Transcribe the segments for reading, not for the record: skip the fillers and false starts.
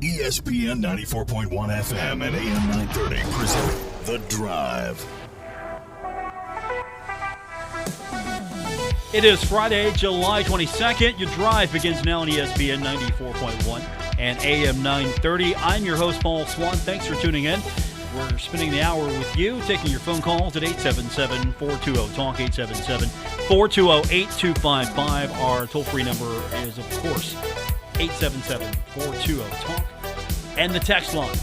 ESPN 94.1 FM and AM 930 present The Drive. It is Friday, July 22nd. Your drive begins now on ESPN 94.1 and AM 930. I'm your host, Paul Swann. Thanks for tuning in. We're spending the hour with you, taking your phone calls at 877-420-TALK, 877-420-8255. Our toll-free number is, of course, 877-420-TALK. And the text line,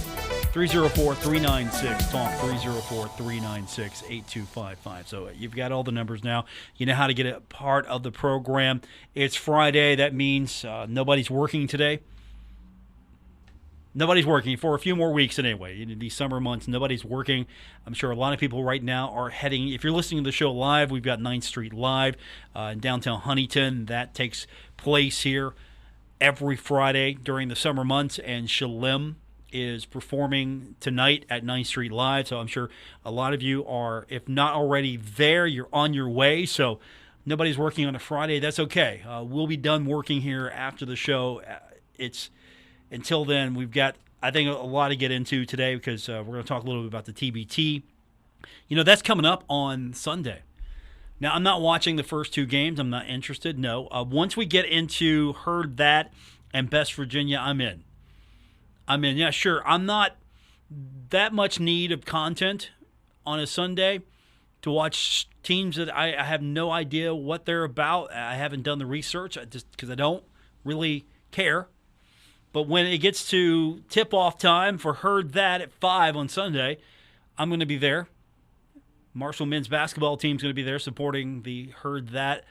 304-396-TALK, 304-396-8255. So you've got all the numbers now. You know how to get a part of the program. It's Friday. That means nobody's working today. Nobody's working for a few more weeks anyway. In these summer months, nobody's working. I'm sure a lot of people right now are heading. If you're listening to the show live, we've got 9th Street Live in downtown Huntington. That takes place here every Friday during the summer months, and Shalem is performing tonight at 9th Street Live. So I'm sure a lot of you are, if not already there, you're on your way. So nobody's working on a Friday. That's okay. We'll be done working here after the show. Until then, we've got, I think, a lot to get into today because we're going to talk a little bit about the TBT. You know, that's coming up on Sunday. Now, I'm not watching the first two games. I'm not interested. No. Once we get into Heard That and Best Virginia, I'm in. Yeah, sure. I'm not that much need of content on a Sunday to watch teams that I have no idea what they're about. I haven't done the research just because I don't really care. But when it gets to tip-off time for Heard That at 5 on Sunday, I'm going to be there. Marshall men's basketball team is going to be there supporting the Heard That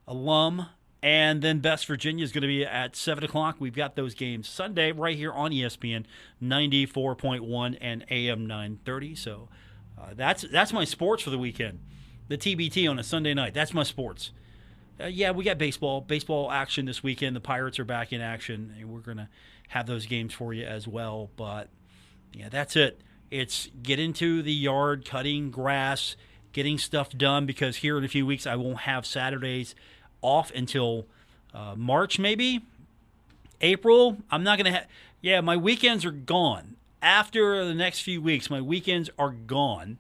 alum. And then Best Virginia is going to be at 7 o'clock. We've got those games Sunday right here on ESPN 94.1 and AM 930. So that's my sports for the weekend. The TBT on a Sunday night. That's my sports. Yeah, we got baseball action this weekend. The Pirates are back in action, and we're going to have those games for you as well. But, yeah, that's it. It's get into the yard, cutting grass, getting stuff done, because here in a few weeks I won't have Saturdays off until March maybe, April. I'm not going to have – yeah, my weekends are gone. After the next few weeks, my weekends are gone.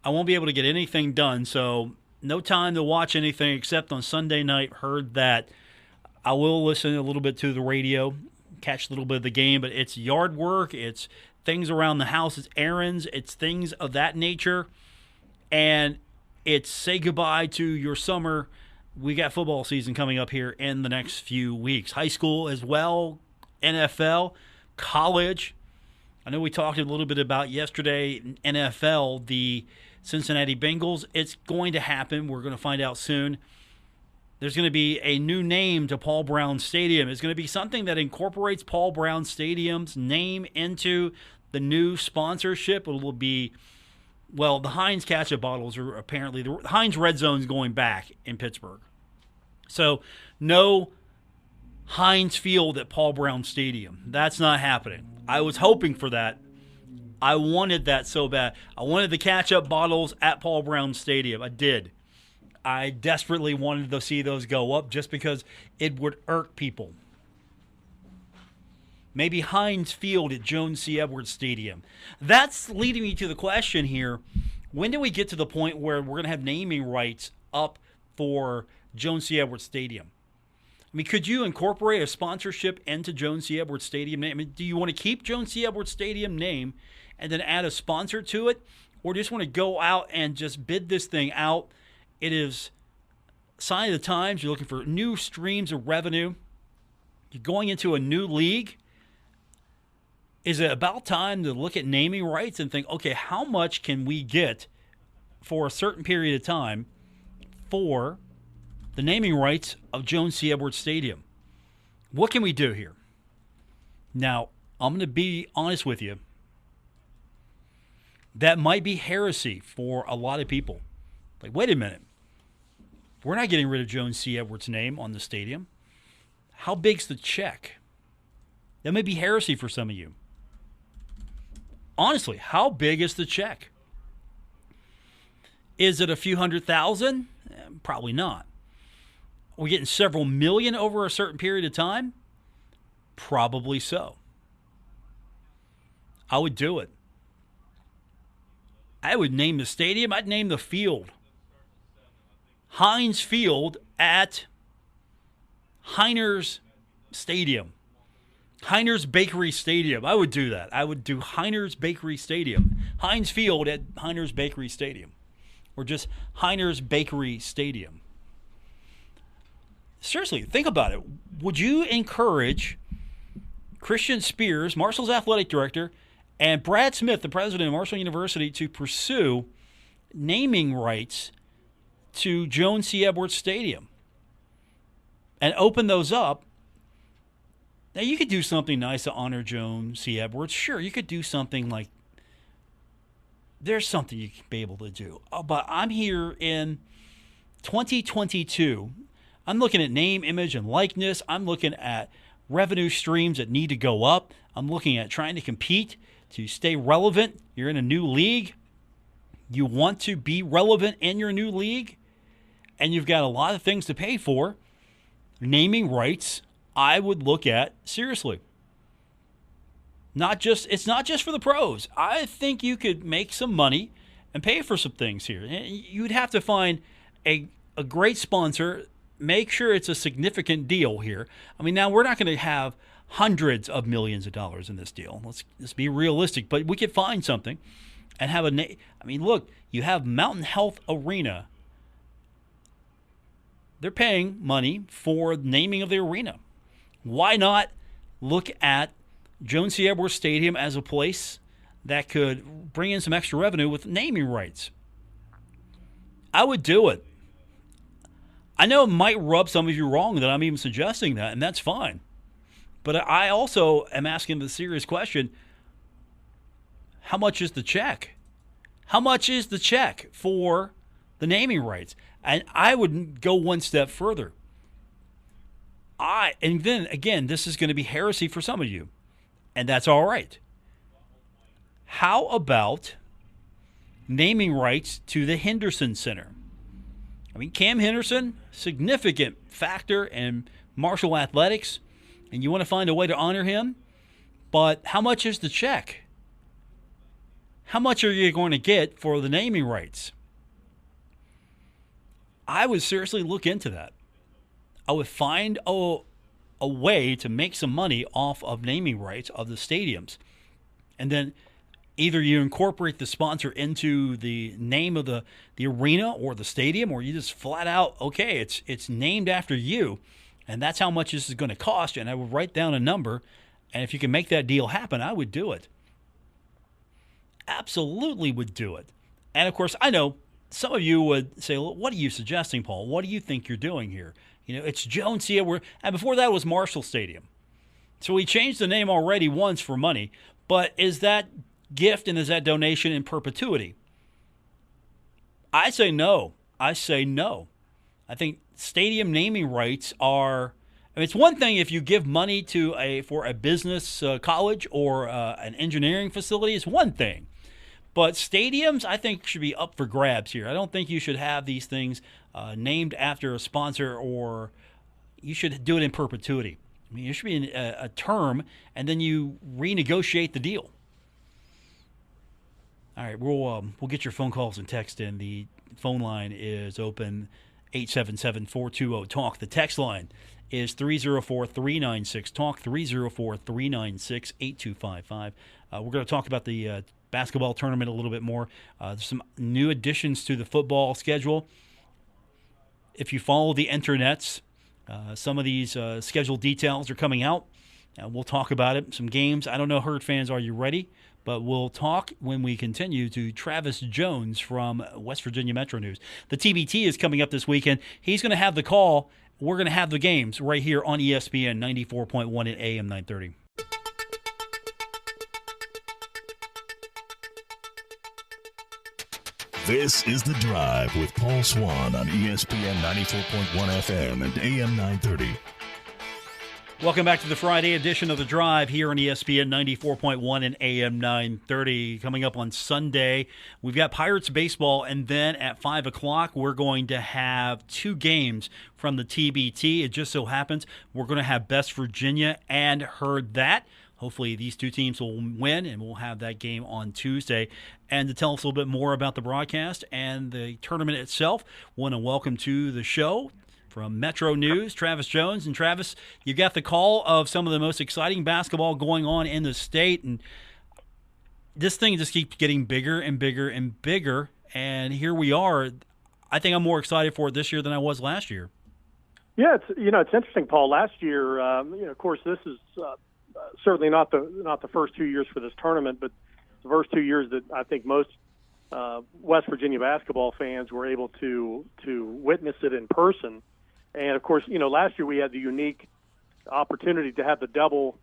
I won't be able to get anything done, so – no time to watch anything except on Sunday night. Heard That. I will listen a little bit to the radio, catch a little bit of the game, but it's yard work, it's things around the house, it's errands, it's things of that nature, and it's say goodbye to your summer. We got football season coming up here in the next few weeks. High school as well, NFL, college. I know we talked a little bit about yesterday, NFL, the Cincinnati Bengals. It's going to happen. We're going to find out soon. There's going to be a new name to Paul Brown Stadium. It's going to be something that incorporates Paul Brown Stadium's name into the new sponsorship. It will be, well, the Heinz ketchup bottles are apparently, the Heinz Red Zone's going back in Pittsburgh. So no Heinz Field at Paul Brown Stadium. That's not happening. I was hoping for that. I wanted that so bad. I wanted the catch-up bottles at Paul Brown Stadium. I did. I desperately wanted to see those go up just because it would irk people. Maybe Heinz Field at Jones C. Edwards Stadium. That's leading me to the question here. When do we get to the point where we're going to have naming rights up for Jones C. Edwards Stadium? I mean, could you incorporate a sponsorship into Jones C. Edwards Stadium name? I mean, do you want to keep Jones C. Edwards Stadium name and then add a sponsor to it? Or do you just want to go out and just bid this thing out? It is sign of the times. You're looking for new streams of revenue. You're going into a new league. Is it about time to look at naming rights and think, okay, how much can we get for a certain period of time for the naming rights of Jones C. Edwards Stadium? What can we do here? Now, I'm going to be honest with you. That might be heresy for a lot of people. Like, wait a minute. We're not getting rid of Jones C. Edwards' name on the stadium. How big's the check? That may be heresy for some of you. Honestly, how big is the check? Is it a few $100,000? Probably not. Are we getting several million over a certain period of time? Probably so. I would do it. I would name the stadium. I'd name the field Heinz Field at Heiner's Stadium. Heiner's Bakery Stadium. I would do that. I would do Heiner's Bakery Stadium. Heinz Field at Heiner's Bakery Stadium. Or just Heiner's Bakery Stadium. Seriously, think about it. Would you encourage Christian Spears, Marshall's athletic director, and Brad Smith, the president of Marshall University, to pursue naming rights to Joan C. Edwards Stadium and open those up? Now, you could do something nice to honor Joan C. Edwards. Sure, you could do something like, there's something you could be able to do. But I'm here in 2022. I'm looking at name, image, and likeness. I'm looking at revenue streams that need to go up. I'm looking at trying to compete to stay relevant. You're in a new league. You want to be relevant in your new league, and you've got a lot of things to pay for. Naming rights, I would look at seriously. It's not just for the pros. I think you could make some money and pay for some things here. You'd have to find a great sponsor. Make sure it's a significant deal here. I mean, now we're not going to have hundreds of millions of dollars in this deal. Let's be realistic, but we could find something and have I mean, look, you have Mountain Health Arena. They're paying money for naming of the arena. Why not look at Joan C. Edwards Stadium as a place that could bring in some extra revenue with naming rights? I would do it. I know it might rub some of you wrong that I'm even suggesting that, and that's fine. But I also am asking the serious question, how much is the check? How much is the check for the naming rights? And I would go one step further. And then, again, this is going to be heresy for some of you, and that's all right. How about naming rights to the Henderson Center? I mean, Cam Henderson, significant factor in Marshall athletics, and you want to find a way to honor him, but how much is the check? How much are you going to get for the naming rights? I would seriously look into that. I would find a way to make some money off of naming rights of the stadiums. And then either you incorporate the sponsor into the name of the arena or the stadium, or you just flat out, okay, it's named after you, and that's how much this is going to cost. And I would write down a number, and if you can make that deal happen, I would do it. Absolutely would do it. And, of course, I know some of you would say, well, what are you suggesting, Paul? What do you think you're doing here? You know, it's Joan C. Edwards, and before that was Marshall Stadium. So we changed the name already once for money, but is that gift and is that donation in perpetuity? I say no. I think stadium naming rights are, I mean, it's one thing if you give money for a business college or an engineering facility, it's one thing. But stadiums, I think, should be up for grabs here. I don't think you should have these things named after a sponsor, or you should do it in perpetuity. I mean, it should be a term, and then you renegotiate the deal. All right, we'll get your phone calls and text in. The phone line is open, 877-420-TALK. The text line is 304-396-TALK, 304-396-8255. We're going to talk about the basketball tournament a little bit more. There's some new additions to the football schedule. If you follow the internets, some of these schedule details are coming out. We'll talk about it. Some games. I don't know, Herd fans, are you ready? But we'll talk when we continue to Travis Jones from West Virginia Metro News. The TBT is coming up this weekend. He's going to have the call. We're going to have the games right here on ESPN 94.1 at AM 930. This is The Drive with Paul Swann on ESPN 94.1 FM and AM 930. Welcome back to the Friday edition of The Drive here on ESPN 94.1 and AM 930. Coming up on Sunday, we've got Pirates baseball, and then at 5 o'clock, we're going to have two games from the TBT. It just so happens we're going to have Best Virginia and Herd That. Hopefully these two teams will win, and we'll have that game on Tuesday. And to tell us a little bit more about the broadcast and the tournament itself, want to welcome to the show from Metro News, Travis Jones. And Travis, you got the call of some of the most exciting basketball going on in the state, and this thing just keeps getting bigger and bigger and bigger, and here we are. I think I'm more excited for it this year than I was last year. Yeah, it's interesting, Paul. Last year, of course, this is certainly not the first 2 years for this tournament, but the first 2 years that I think most West Virginia basketball fans were able to witness it in person. And, of course, last year we had the unique opportunity to have the double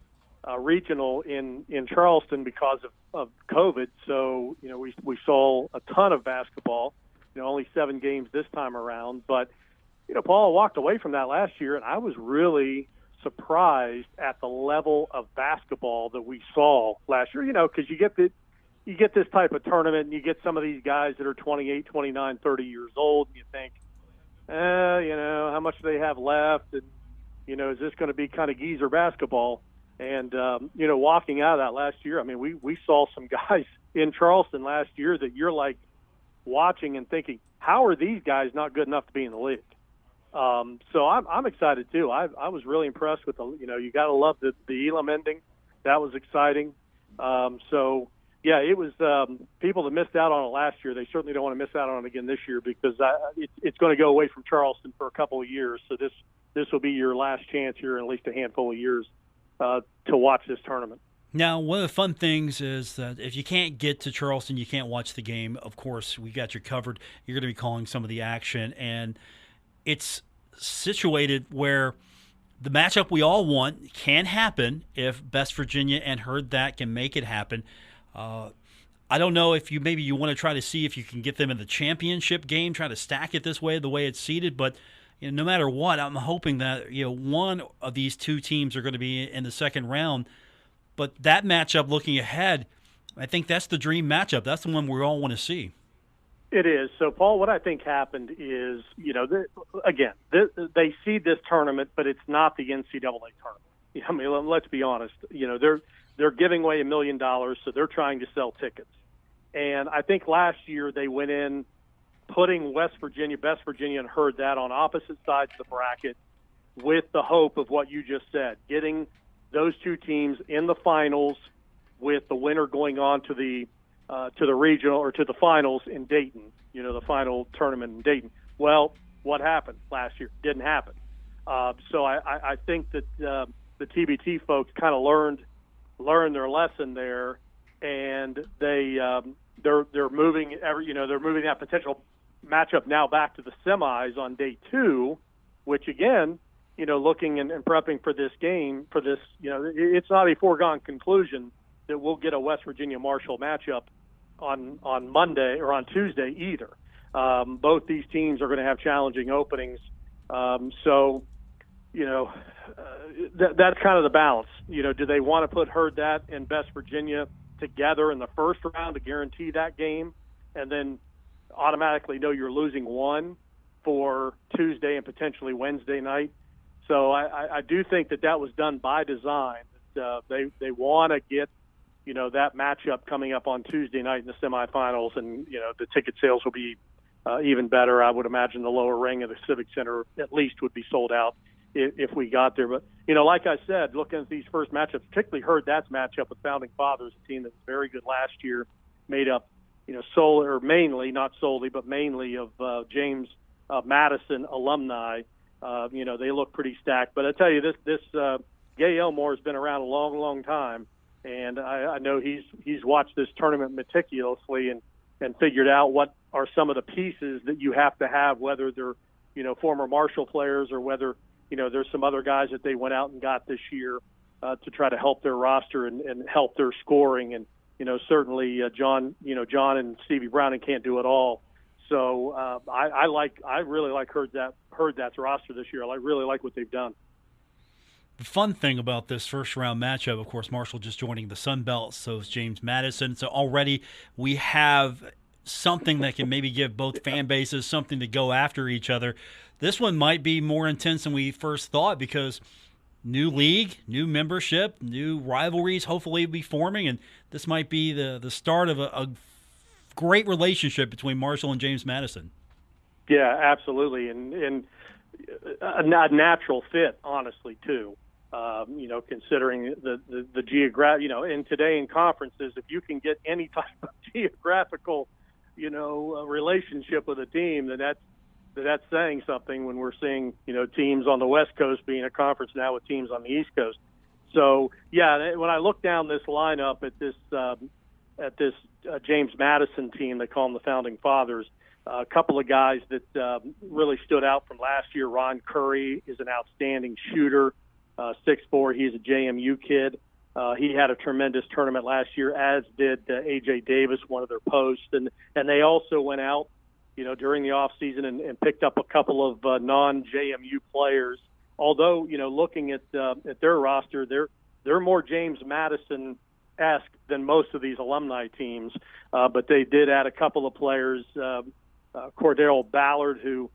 regional in Charleston because of COVID. So, we saw a ton of basketball, only 7 games this time around. But, Paul, walked away from that last year, and I was really surprised at the level of basketball that we saw last year, because you get this type of tournament and you get some of these guys that are 28, 29, 30 years old, and you think, how much do they have left? And, is this going to be kind of geezer basketball? And, walking out of that last year, I mean, we saw some guys in Charleston last year that you're like watching and thinking, how are these guys not good enough to be in the league? So I'm excited too. I was really impressed with you got to love the Elam ending. That was exciting. Yeah, it was people that missed out on it last year. They certainly don't want to miss out on it again this year because it's going to go away from Charleston for a couple of years. So this will be your last chance here in at least a handful of years to watch this tournament. Now, one of the fun things is that if you can't get to Charleston, you can't watch the game. Of course, we got you covered. You're going to be calling some of the action, and it's situated where the matchup we all want can happen if Best Virginia and Herd That can make it happen. I don't know if you want to try to see if you can get them in the championship game, try to stack it this way, the way it's seeded. But no matter what, I'm hoping that one of these two teams are going to be in the second round. But that matchup, looking ahead, I think that's the dream matchup. That's the one we all want to see. It is. So, Paul, what I think happened is, they seed this tournament, but it's not the NCAA tournament. I mean, let's be honest. They're giving away $1 million, so they're trying to sell tickets. And I think last year they went in putting Best Virginia, and Herd That on opposite sides of the bracket with the hope of what you just said, getting those two teams in the finals with the winner going on to the regional or to the finals in Dayton, the final tournament in Dayton. Well, what happened last year? Didn't happen. So I think that the TBT folks kind of learned their lesson there, and they're moving they're moving that potential matchup now back to the semis on day 2, which again, looking and prepping for this game, it's not a foregone conclusion that we'll get a West Virginia Marshall matchup on Monday or on Tuesday either. Both these teams are going to have challenging openings. So that's kind of the balance. Do they want to put Herd That and Best Virginia together in the first round to guarantee that game and then automatically know you're losing one for Tuesday and potentially Wednesday night? So I do think that was done by design. They want to get that matchup coming up on Tuesday night in the semifinals, and the ticket sales will be even better. I would imagine the lower ring of the Civic Center at least would be sold out if we got there. But like I said, looking at these first matchups, particularly Herd That's matchup with Founding Fathers, a team that was very good last year, made up mainly, not solely, but mainly of James Madison alumni. They look pretty stacked. But I tell you, this Gay Elmore has been around a long, long time, and I know he's watched this tournament meticulously and figured out what are some of the pieces that you have to have, whether they're former Marshall players or whether there's some other guys that they went out and got this year to try to help their roster and help their scoring. And certainly John and Stevie Browning can't do it all. So I really like Herd That's roster this year. I really like what they've done. The fun thing about this first-round matchup, of course, Marshall just joining the Sun Belt, so is James Madison. So already we have something that can maybe give both fan bases something to go after each other. This one might be more intense than we first thought because new league, new membership, new rivalries hopefully be forming, and this might be the start of a great relationship between Marshall and James Madison. Yeah, absolutely, and a natural fit, honestly, too. Considering the geographic, and today in conferences, if you can get any type of geographical, relationship with a team, then that's saying something. When we're seeing, teams on the West Coast being a conference now with teams on the East Coast. So yeah, when I look down this lineup at this James Madison team, they call them the Founding Fathers. A couple of guys that really stood out from last year. Ron Curry is an outstanding shooter, 6'4". He's a JMU kid. He had a tremendous tournament last year, as did A.J. Davis, one of their posts. And they also went out, during the offseason and picked up a couple of non-JMU players. Although, looking at their roster, they're more James Madison-esque than most of these alumni teams. But they did add a couple of players, Cordero Ballard, who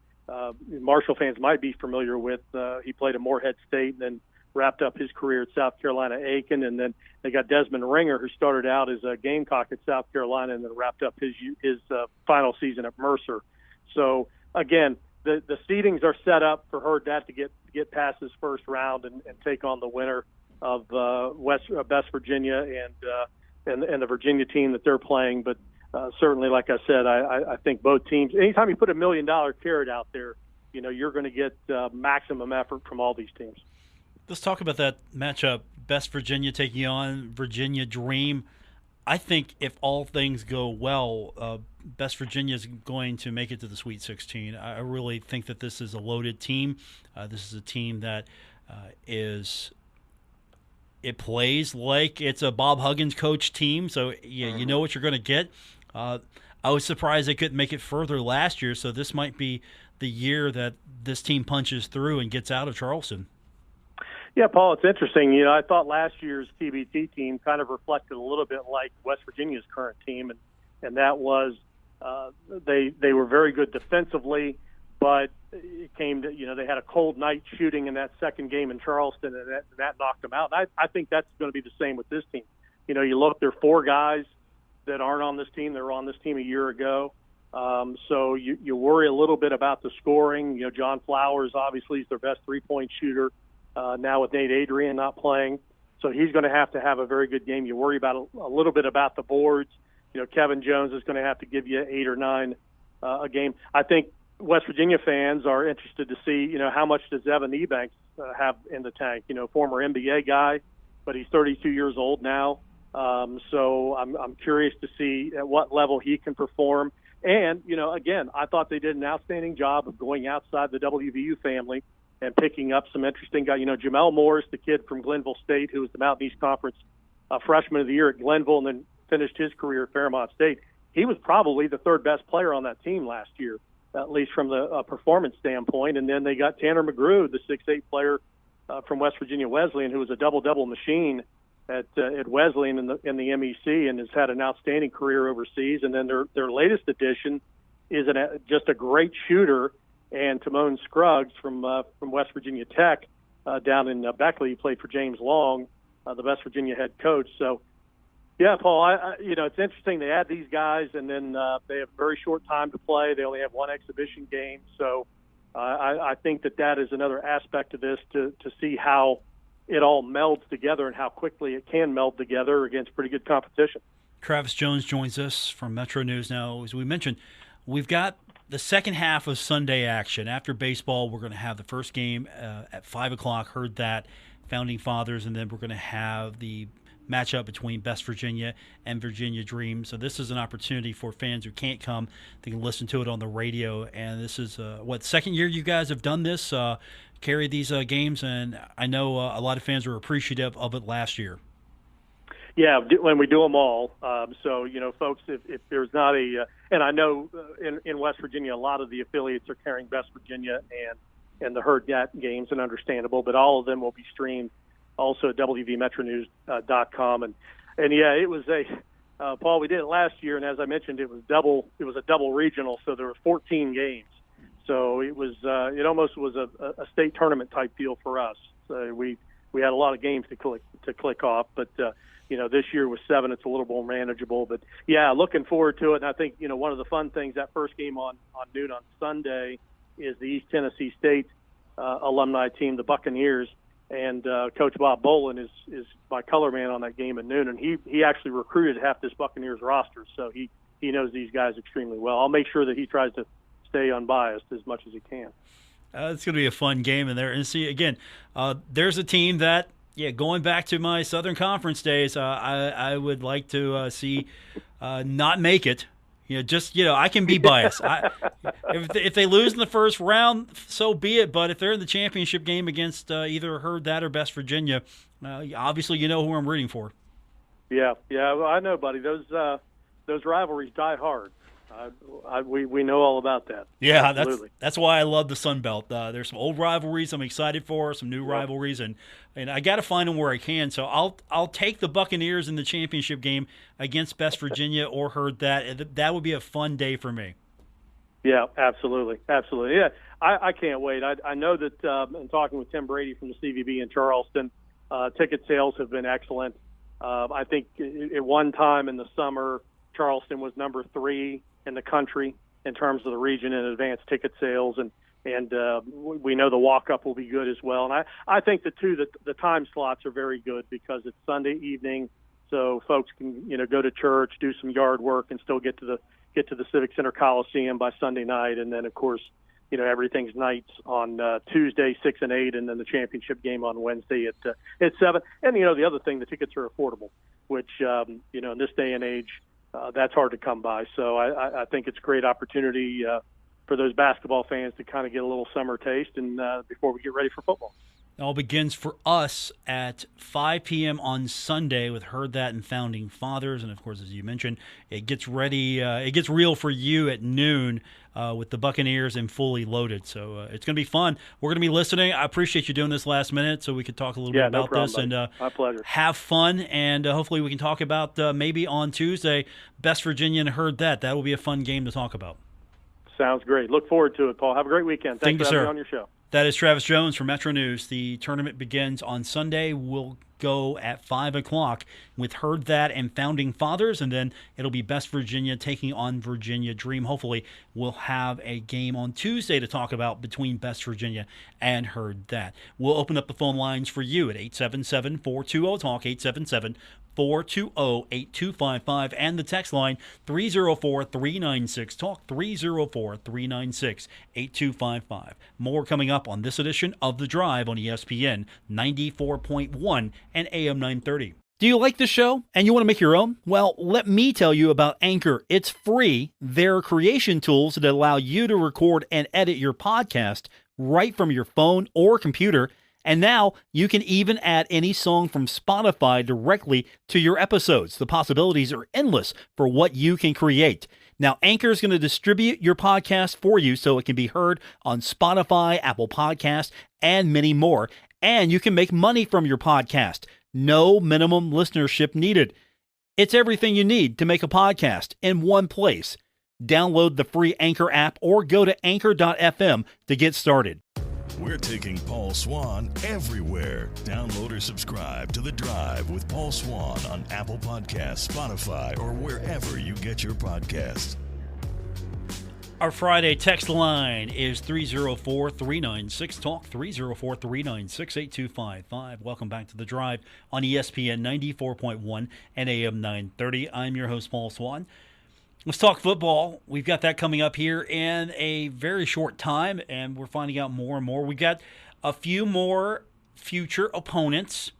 Marshall fans might be familiar with. He played at Morehead State and then wrapped up his career at South Carolina Aiken. And then they got Desmond Ringer, who started out as a Gamecock at South Carolina and then wrapped up his final season at Mercer. So, again, the seedings are set up for Hurrdat to get past his first round and take on the winner of West Virginia and the Virginia team that they're playing. But certainly, like I said, I think both teams, anytime you put $1 million carrot out there, you're going to get maximum effort from all these teams. Let's talk about that matchup, Best Virginia taking on Virginia Dream. I think if all things go well, Best Virginia is going to make it to the Sweet 16. I really think that this is a loaded team. This is a team that it plays like it's a Bob Huggins coach team, so you know what you're going to get. I was surprised they couldn't make it further last year, so this might be the year that this team punches through and gets out of Charleston. Yeah, Paul, it's interesting. I thought last year's TBT team kind of reflected a little bit like West Virginia's current team, and that was they were very good defensively, but it came to, they had a cold night shooting in that second game in Charleston, and that knocked them out. And I think that's going to be the same with this team. You look, there are 4 guys that aren't on this team. They were on this team a year ago. So you worry a little bit about the scoring. John Flowers, obviously, is their best three-point shooter. Now with Nate Adrian not playing, so he's going to have a very good game. You worry about a little bit about the boards. Kevin Jones is going to have to give you 8 or 9 a game. I think West Virginia fans are interested to see, how much does Evan Ebanks have in the tank? Former NBA guy, but he's 32 years old now. So I'm curious to see at what level he can perform. And, again, I thought they did an outstanding job of going outside the WVU family and picking up some interesting guys. Jamel Morris, the kid from Glenville State, who was the Mountain East Conference freshman of the year at Glenville and then finished his career at Fairmont State. He was probably the 3rd best player on that team last year, at least from the performance standpoint. And then they got Tanner McGrew, the 6'8" player from West Virginia Wesleyan, who was a double-double machine at Wesleyan in the MEC and has had an outstanding career overseas. And then their latest addition is just a great shooter, and Timon Scruggs from West Virginia Tech down in Beckley. He played for James Long, the West Virginia head coach. So, yeah, Paul, it's interesting. They add these guys, and then they have very short time to play. They only have one exhibition game. So I think that is another aspect of this to see how it all melds together and how quickly it can meld together against pretty good competition. Travis Jones joins us from Metro News. Now, as we mentioned, we've got the second half of Sunday action. After baseball, we're going to have the first game at 5 o'clock, heard that, Founding Fathers, and then we're going to have the matchup between Best Virginia and Virginia Dream. So this is an opportunity for fans who can't come. They can listen to it on the radio. And this is, second year you guys have done this, carried these games, and I know a lot of fans were appreciative of it last year. Yeah, when we do them all. So, folks, if there's not and I know in West Virginia, a lot of the affiliates are carrying Best Virginia the Herd That games, and understandable. But all of them will be streamed also at WVMetronews.com. And yeah, it was Paul, we did it last year, and as I mentioned, it was a double regional, so there were 14 games. So it was it almost was a state tournament type deal for us. So we had a lot of games to click off, but this year with 7, it's a little more manageable. But yeah, looking forward to it. And I think one of the fun things, that first game on noon on Sunday is the East Tennessee State alumni team, the Buccaneers. And Coach Bob Bolin is my color man on that game at noon, and he actually recruited half this Buccaneers roster, so he knows these guys extremely well. I'll make sure that he tries to stay unbiased as much as he can. It's going to be a fun game in there. And see, again, there's a team that, going back to my Southern Conference days, I would like to see not make it. I can be biased. If they lose in the first round, so be it. But if they're in the championship game against either Herd That or Best Virginia, obviously you know who I'm rooting for. Yeah, well, I know, buddy. Those rivalries die hard. We know all about that. Yeah, absolutely. That's why I love the Sun Belt. There's some old rivalries I'm excited for, some new rivalries, and I got to find them where I can. So I'll take the Buccaneers in the championship game against Best Virginia or Herd That. That would be a fun day for me. Yeah, absolutely. Yeah, I can't wait. I know that in talking with Tim Brady from the CVB in Charleston, ticket sales have been excellent. I think at one time in the summer, Charleston was number 3 in the country in terms of the region in advanced ticket sales, and we know the walk-up will be good as well. And I think the time slots are very good because it's Sunday evening, so folks can go to church, do some yard work, and still get to the Civic Center Coliseum by Sunday night. And then of course everything's nights on Tuesday 6 and 8, and then the championship game on Wednesday at 7. And the other thing, the tickets are affordable, which in this day and age, that's hard to come by. So I think it's a great opportunity for those basketball fans to kind of get a little summer taste and before we get ready for football. It all begins for us at 5 p.m. on Sunday with Herd That and Founding Fathers. And, of course, as you mentioned, it gets ready. It gets real for you at noon with the Buccaneers and Fully Loaded. So it's going to be fun. We're going to be listening. I appreciate you doing this last minute so we could talk a little bit about this. Buddy. And my pleasure. Have fun. And hopefully we can talk about maybe on Tuesday, Best Virginia and Herd That. That will be a fun game to talk about. Sounds great. Look forward to it, Paul. Have a great weekend. Thanks for having me on your show. That is Travis Jones from Metro News. The tournament begins on Sunday. We'll go at 5 o'clock with Herd That and Founding Fathers, and then it'll be Best Virginia taking on Virginia Dream. Hopefully we'll have a game on Tuesday to talk about between Best Virginia and Herd That. We'll open up the phone lines for you at 877-420-TALK, 877-420-8255, and the text line 304-396-TALK, 304-396-8255. More coming up on this edition of The Drive on ESPN 94.1 and AM 930. Do you like the show and you want to make your own? Well, let me tell you about Anchor. It's free. There are creation tools that allow you to record and edit your podcast right from your phone or computer. And now you can even add any song from Spotify directly to your episodes. The possibilities are endless for what you can create. Now, Anchor is going to distribute your podcast for you so it can be heard on Spotify, Apple Podcasts, and many more. And you can make money from your podcast. No minimum listenership needed. It's everything you need to make a podcast in one place. Download the free Anchor app or go to anchor.fm to get started. We're taking Paul Swann everywhere. Download or subscribe to The Drive with Paul Swann on Apple Podcasts, Spotify, or wherever you get your podcasts. Our Friday text line is 304-396-TALK, 304-396-8255. Welcome back to The Drive on ESPN 94.1 and AM 930. I'm your host, Paul Swann. Let's talk football. We've got that coming up here in a very short time, and we're finding out more and more. We got a few more future opponents.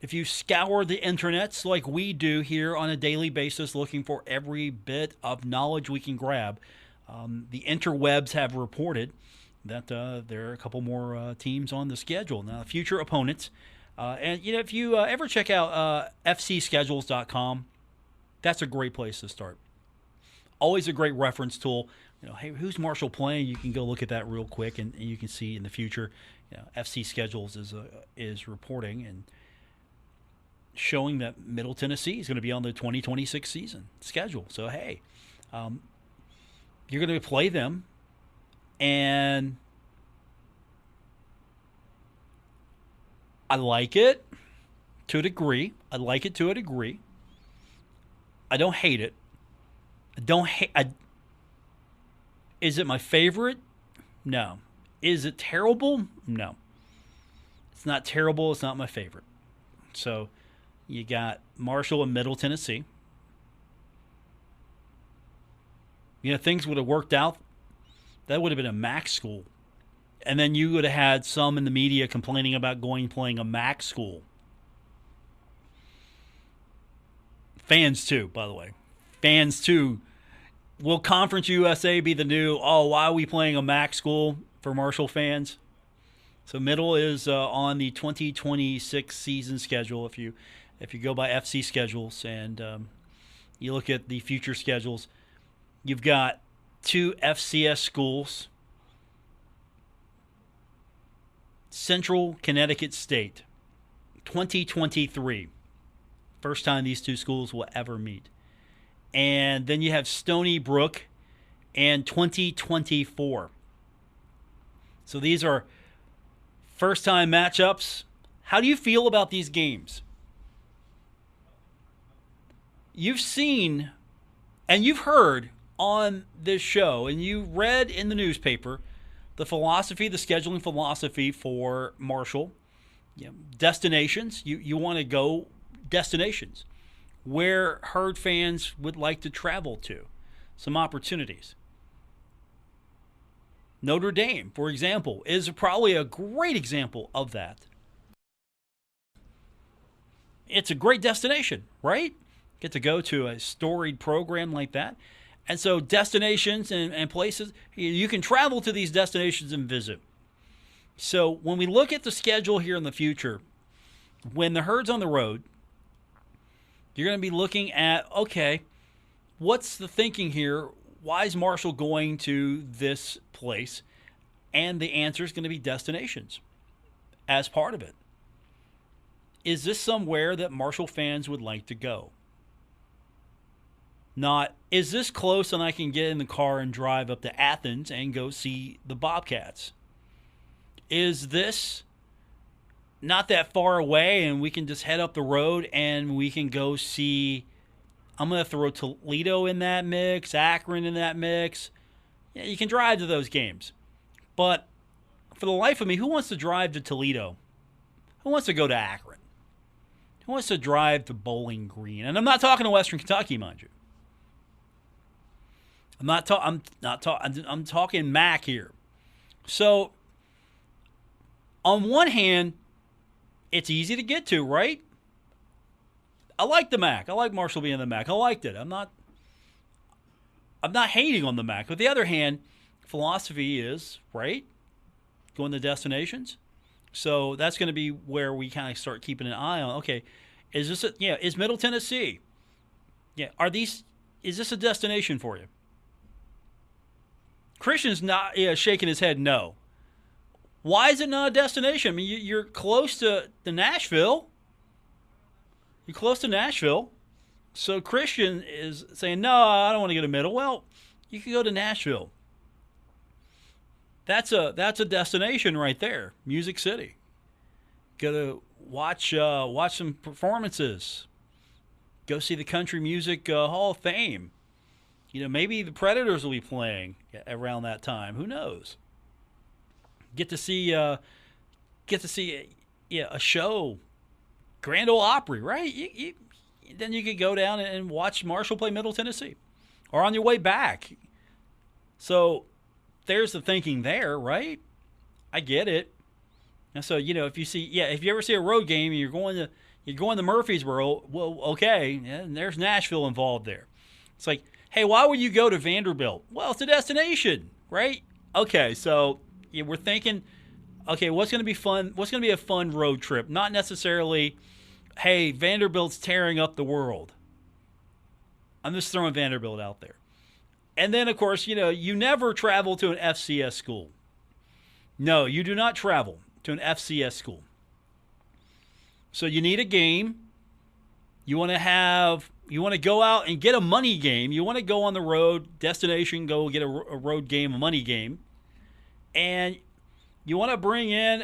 If you scour the internets like we do here on a daily basis, looking for every bit of knowledge we can grab, the interwebs have reported that there are a couple more teams on the schedule. Now, future opponents. And, if you ever check out fcschedules.com, that's a great place to start. always a great reference tool. Hey, who's Marshall playing? You can go look at that real quick, and you can see in the future. FC Schedules is reporting and showing that Middle Tennessee is going to be on the 2026 season schedule. So, hey, you're going to play them, and I like it to a degree. I don't hate it. Is it my favorite? No. Is it terrible? No. It's not terrible. It's not my favorite. So you got Marshall and Middle Tennessee. Things would have worked out. That would have been a MAC school. And then you would have had some in the media complaining about playing a MAC school. Fans too, by the way. Fans too. Will Conference USA be the new, why are we playing a MAC school for Marshall fans? So Middle is on the 2026 season schedule. If you go by FC Schedules and you look at the future schedules, you've got 2 FCS schools. Central Connecticut State, 2023. First time these 2 schools will ever meet. And then you have Stony Brook and 2024. So these are first-time matchups. How do you feel about these games? You've seen and you've heard on this show, and you read in the newspaper, the scheduling philosophy for Marshall. Destinations. You want to go destinations where Herd fans would like to travel to. Some opportunities. Notre Dame, for example, is probably a great example of that. It's a great destination, right? Get to go to a storied program like that. And so destinations and places, you can travel to these destinations and visit. So when we look at the schedule here in the future, when the Herd's on the road, you're going to be looking at, okay, what's the thinking here? Why is Marshall going to this place? And the answer is going to be destinations as part of it. Is this somewhere that Marshall fans would like to go? Not, is this close and I can get in the car and drive up to Athens and go see the Bobcats? Is this not that far away and we can just head up the road and we can go see, I'm going to throw Toledo in that mix, Akron in that mix. Yeah, you can drive to those games. But for the life of me, who wants to drive to Toledo? Who wants to go to Akron? Who wants to drive to Bowling Green? And I'm not talking to Western Kentucky, mind you. I'm talking MAC here. So, on one hand, it's easy to get to, right? I like the MAC. I like Marshall being the MAC. I liked it. I'm not hating on the MAC. But the other hand, philosophy is, right, going to destinations. So that's going to be where we kind of start keeping an eye on. Okay, is Middle Tennessee? Yeah, is this a destination for you? Christian's not shaking his head no. Why is it not a destination? I mean, you're close to Nashville. You're close to Nashville. So Christian is saying, no, I don't want to go to Middle. Well, you can go to Nashville. That's a destination right there, Music City. Go to watch some performances. Go see the Country Music Hall of Fame. Maybe the Predators will be playing around that time. Who knows? Get to see a show, Grand Ole Opry, right? Then you could go down and watch Marshall play Middle Tennessee, or on your way back. So there's the thinking there, right? I get it. And so if you ever see a road game and you're going to Murfreesboro, well, okay, and there's Nashville involved there. It's like, hey, why would you go to Vanderbilt? Well, it's a destination, right? Okay, so we're thinking, okay, what's going to be fun? What's going to be a fun road trip? Not necessarily, hey, Vanderbilt's tearing up the world. I'm just throwing Vanderbilt out there. And then, of course, you never travel to an FCS school. No, you do not travel to an FCS school. So you need a game. You want to go out and get a money game. You want to go on the road, destination, go get a road game, a money game. And you want to bring in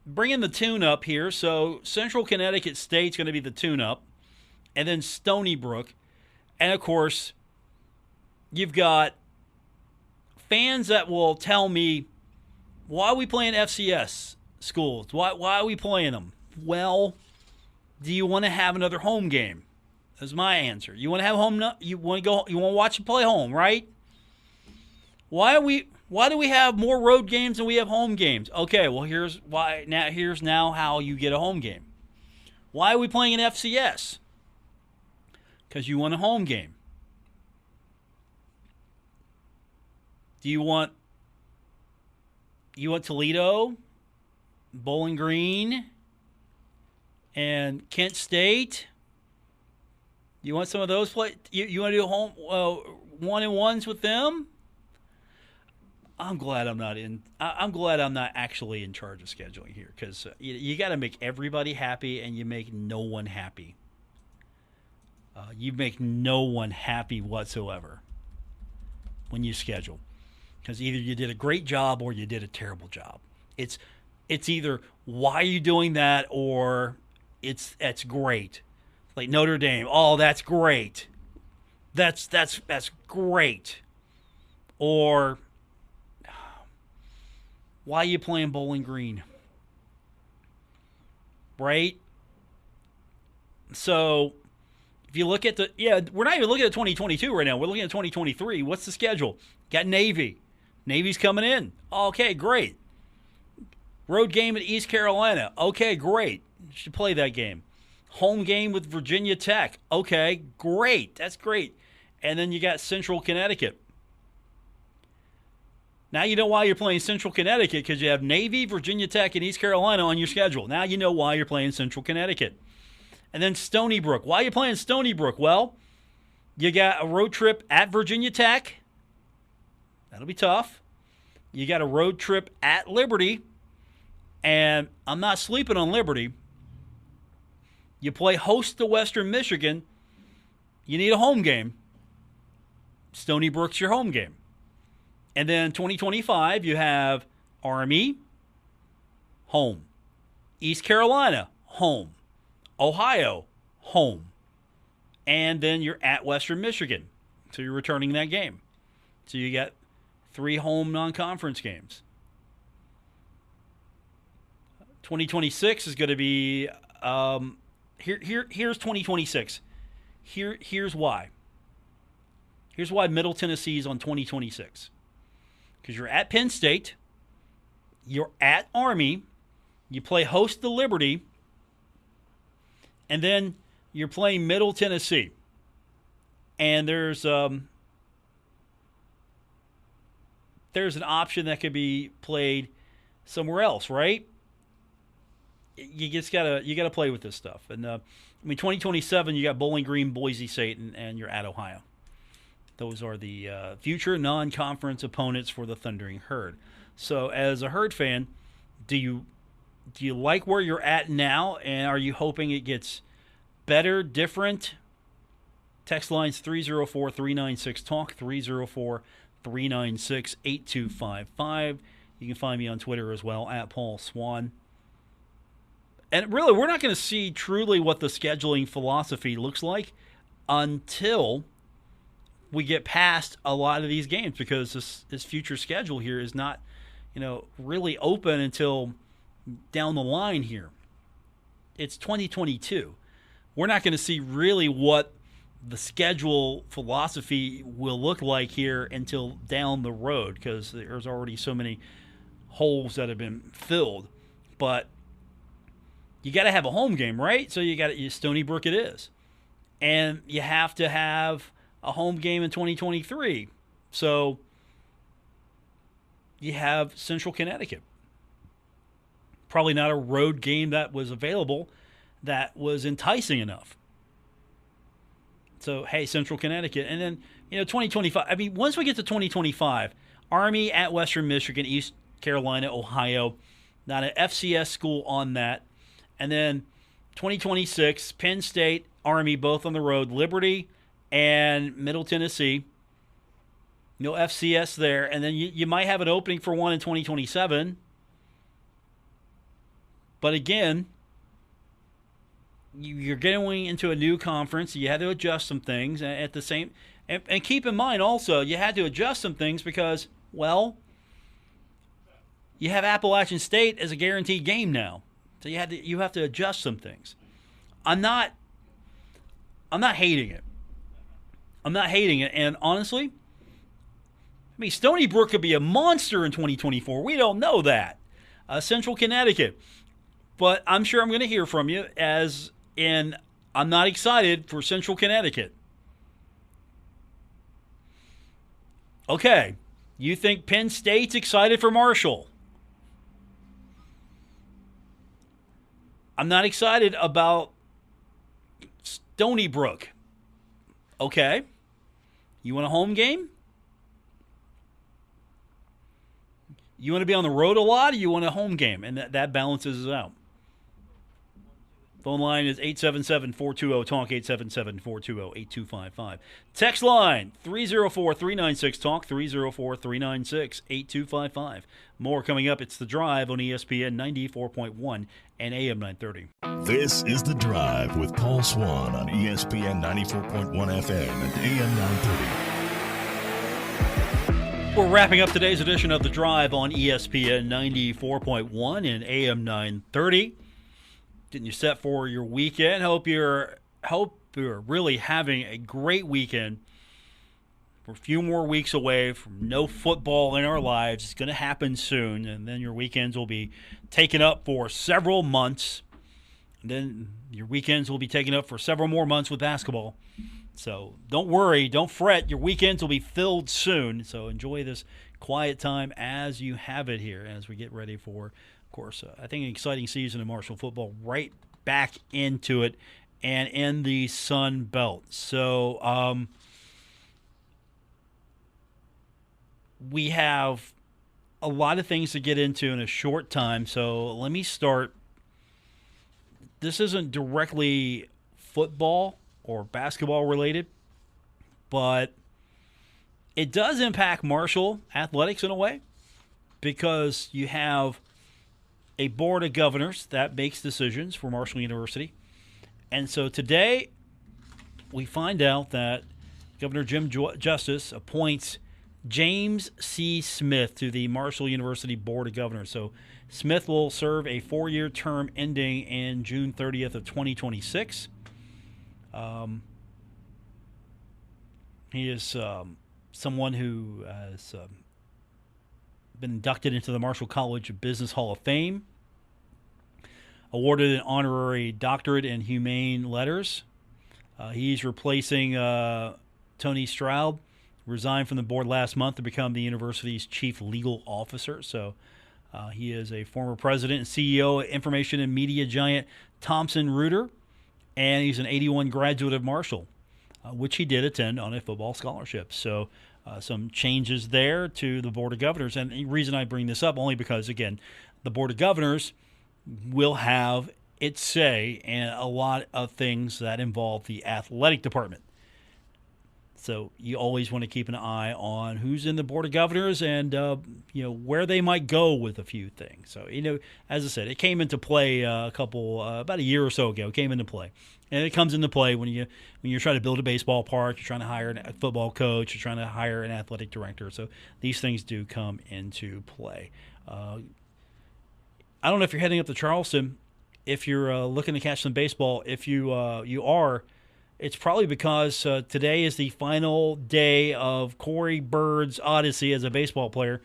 the tune-up here. So Central Connecticut State's going to be the tune-up. And then Stony Brook. And, of course, you've got fans that will tell me, why are we playing FCS schools? Why are we playing them? Well, do you want to have another home game? That's my answer. You want to have home? You want to watch it play home, right? Why do we have more road games than we have home games? Okay, well here's why. Here's how you get a home game. Why are we playing an FCS? Because you want a home game. Do you want Toledo, Bowling Green, and Kent State? You want some of those play? You want to do home 1-and-1s with them? I'm glad I'm not actually in charge of scheduling here, because you got to make everybody happy, and you make no one happy. You make no one happy whatsoever when you schedule, because either you did a great job or you did a terrible job. It's either why are you doing that, or that's great. Like Notre Dame, oh, that's great. That's great. Or why are you playing Bowling Green? Right? So if you look at we're not even looking at 2022 right now. We're looking at 2023. What's the schedule? Got Navy. Navy's coming in. Okay, great. Road game at East Carolina. Okay, great. You should play that game. Home game with Virginia Tech. Okay, great. That's great. And then you got Central Connecticut. Now you know why you're playing Central Connecticut, because you have Navy, Virginia Tech, and East Carolina on your schedule. Now you know why you're playing Central Connecticut. And then Stony Brook. Why are you playing Stony Brook? Well, you got a road trip at Virginia Tech. That'll be tough. You got a road trip at Liberty. And I'm not sleeping on Liberty. You play host to Western Michigan. You need a home game. Stony Brook's your home game. And then 2025, you have Army, home. East Carolina, home. Ohio, home. And then you're at Western Michigan. So you're returning that game. So you got 3 home non-conference games. 2026 is going to be here's 2026. Here's why. Here's why Middle Tennessee is on 2026. Because you're at Penn State, you're at Army, you play host to Liberty, and then you're playing Middle Tennessee. And there's an option that could be played somewhere else, right? You just gotta play with this stuff. And 2027, you got Bowling Green, Boise State, and you're at Ohio. Those are the future non-conference opponents for the Thundering Herd. So, as a Herd fan, do you like where you're at now, and are you hoping it gets better, different? Text lines 304-396-TALK, 304-396-8255. You can find me on Twitter as well, at Paul Swann. And really, we're not going to see truly what the scheduling philosophy looks like until we get past a lot of these games, because this future schedule here is not, really open until down the line here. It's 2022. We're not going to see really what the schedule philosophy will look like here until down the road, because there's already so many holes that have been filled. But you got to have a home game, right? So you Stony Brook it is. And you have to have a home game in 2023. So you have Central Connecticut. Probably not a road game that was available that was enticing enough. So, hey, Central Connecticut. And then, 2025. I mean, once we get to 2025, Army at Western Michigan, East Carolina, Ohio. Not an FCS school on that. And then 2026, Penn State, Army, both on the road. Liberty and Middle Tennessee. No FCS there. And then you might have an opening for one in 2027. But again, you're going into a new conference. You had to adjust some things at the same. And keep in mind also, you had to adjust some things because, well, you have Appalachian State as a guaranteed game now. So you have to adjust some things. I'm not hating it. I'm not hating it. And honestly, I mean, Stony Brook could be a monster in 2024. We don't know that. Central Connecticut. But I'm sure I'm going to hear from you as in I'm not excited for Central Connecticut. Okay. You think Penn State's excited for Marshall? I'm not excited about Stony Brook. Okay. You want a home game? You want to be on the road a lot, or you want a home game? And that balances it out. Phone line is 877-420-TALK, 877-420-8255. Text line, 304-396-TALK, 304-396-8255. More coming up. It's The Drive on ESPN 94.1 and AM 930. This is The Drive with Paul Swann on ESPN 94.1 FM and AM 930. We're wrapping up today's edition of The Drive on ESPN 94.1 and AM 930. Getting you set for your weekend. Hope you're really having a great weekend. We're a few more weeks away from no football in our lives. It's going to happen soon, and then your weekends will be taken up for several months. And then your weekends will be taken up for several more months with basketball. So don't worry, don't fret. Your weekends will be filled soon. So enjoy this quiet time as you have it here as we get ready for, of course, I think an exciting season of Marshall football, right back into it and in the Sun Belt. So we have a lot of things to get into in a short time. So let me start. This isn't directly football or basketball related, but it does impact Marshall athletics in a way because you have a board of governors that makes decisions for Marshall University. And so today we find out that Governor Jim Justice appoints James C. Smith to the Marshall University Board of Governors. So Smith will serve a 4-year term ending in June 30th of 2026. He is someone who has been inducted into the Marshall College of Business Hall of Fame, awarded an honorary doctorate in humane letters. He's replacing Tony Stroud, resigned from the board last month to become the university's chief legal officer. So he is a former president and CEO of information and media giant Thomson Reuters, and he's an 81 graduate of Marshall, which he did attend on a football scholarship. So some changes there to the Board of Governors. And the reason I bring this up only because, again, the Board of Governors will have its say in a lot of things that involve the athletic department. So you always want to keep an eye on who's in the Board of Governors and where they might go with a few things. So as I said, it came into play about a year or so ago. It came into play, and it comes into play when you're trying to build a baseball park, you're trying to hire a football coach, you're trying to hire an athletic director. So these things do come into play. I don't know if you're heading up to Charleston, if you're looking to catch some baseball. If you are. It's probably because today is the final day of Corey Bird's odyssey as a baseball player,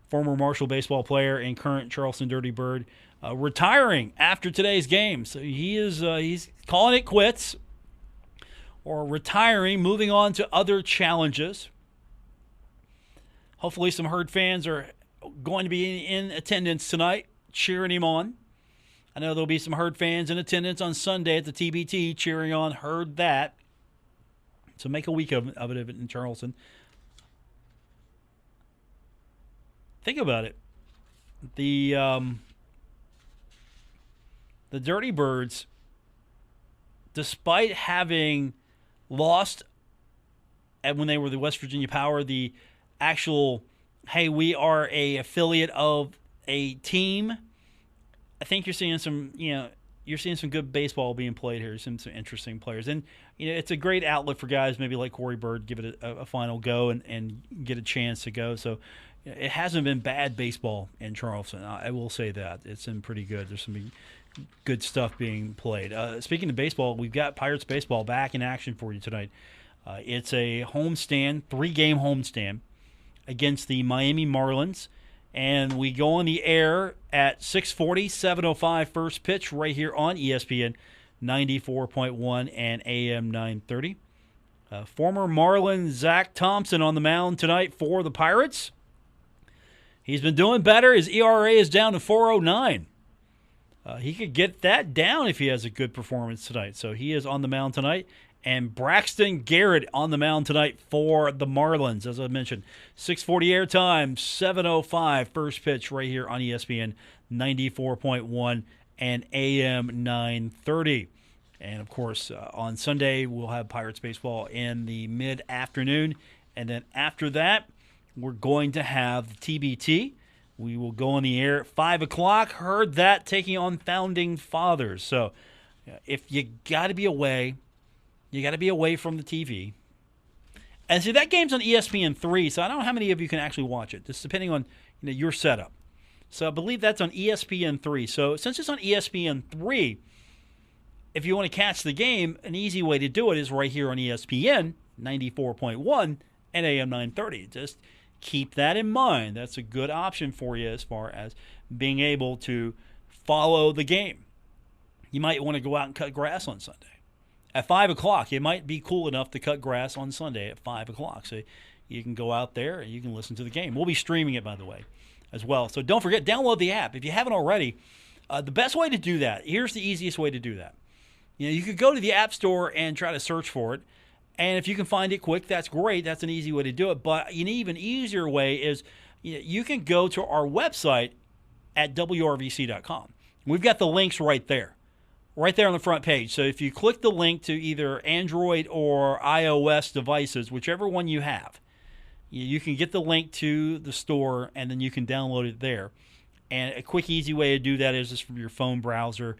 former Marshall baseball player and current Charleston Dirty Bird, retiring after today's game. So he's calling it quits or retiring, moving on to other challenges. Hopefully some Herd fans are going to be in attendance tonight, cheering him on. I know there'll be some Herd fans in attendance on Sunday at the TBT cheering on Herd that. So make a week of it in Charleston. Think about it. The Dirty Birds, despite having lost when they were the West Virginia Power, the actual, hey, we are a affiliate of a team, I think you're seeing some good baseball being played here. Some interesting players. And it's a great outlet for guys maybe like Corey Bird, give it a final go and get a chance to go. So it hasn't been bad baseball in Charleston. I will say that. It's been pretty good. There's some good stuff being played. Speaking of baseball, we've got Pirates baseball back in action for you tonight. It's a homestand, 3-game homestand against the Miami Marlins. And we go on the air at 6:40, 7:05 first pitch right here on ESPN 94.1 and AM 930. Former Marlin Zach Thompson on the mound tonight for the Pirates. He's been doing better. His ERA is down to 4.09. He could get that down if he has a good performance tonight. So he is on the mound tonight. And Braxton Garrett on the mound tonight for the Marlins. As I mentioned, 6:40 airtime, 7:05 first pitch right here on ESPN 94.1 and AM 930. And, of course, on Sunday we'll have Pirates baseball in the mid-afternoon. And then after that, we're going to have the TBT. We will go on the air at 5 o'clock. Heard that, taking on Founding Fathers. So if you got to be away, you got to be away from the TV. And see, that game's on ESPN3, so I don't know how many of you can actually watch it, just depending on your setup. So I believe that's on ESPN3. So since it's on ESPN3, if you want to catch the game, an easy way to do it is right here on ESPN 94.1 and AM 930. Just keep that in mind. That's a good option for you as far as being able to follow the game. You might want to go out and cut grass on Sunday. At 5 o'clock, it might be cool enough to cut grass on Sunday at 5 o'clock. So you can go out there and you can listen to the game. We'll be streaming it, by the way, as well. So don't forget, download the app. If you haven't already, the best way to do that, here's the easiest way to do that. You could go to the App Store and try to search for it. And if you can find it quick, that's great. That's an easy way to do it. But an even easier way is you can go to our website at WRVC.com. We've got the links right there on the front page. So if you click the link to either Android or iOS devices, whichever one you have, you can get the link to the store and then you can download it there. And a quick, easy way to do that is just from your phone browser.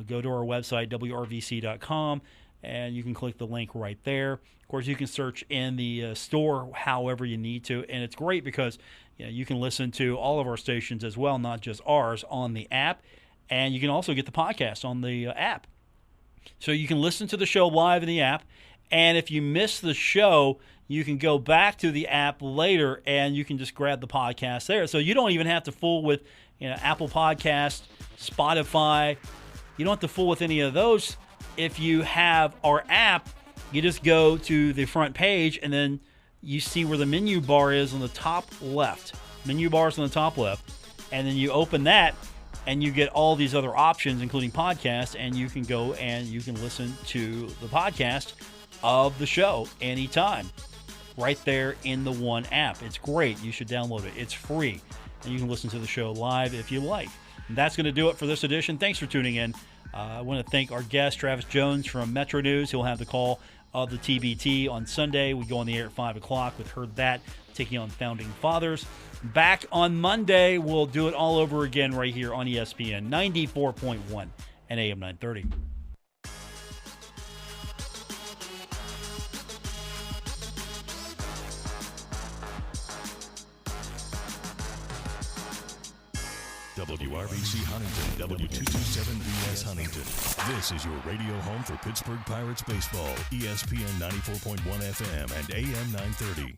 Go to our website, WRVC.com, and you can click the link right there. Of course, you can search in the store however you need to. And it's great because you can listen to all of our stations as well, not just ours, on the app. And you can also get the podcast on the app. So you can listen to the show live in the app. And if you miss the show, you can go back to the app later and you can just grab the podcast there. So you don't even have to fool with Apple Podcast, Spotify. You don't have to fool with any of those. If you have our app, you just go to the front page and then you see where the menu bar is on the top left. Menu bar is on the top left. And then you open that. And you get all these other options, including podcasts, and you can go and you can listen to the podcast of the show anytime right there in the one app. It's great. You should download it. It's free, and you can listen to the show live if you like. And that's going to do it for this edition. Thanks for tuning in. I want to thank our guest, Travis Jones from Metro News. He'll have the call of the TBT on Sunday. We go on the air at 5 o'clock with Heard That, taking on Founding Fathers. Back on Monday, we'll do it all over again right here on ESPN 94.1 and AM 930. WRVC Huntington, W227BS Huntington. This is your radio home for Pittsburgh Pirates baseball, ESPN 94.1 FM and AM 930.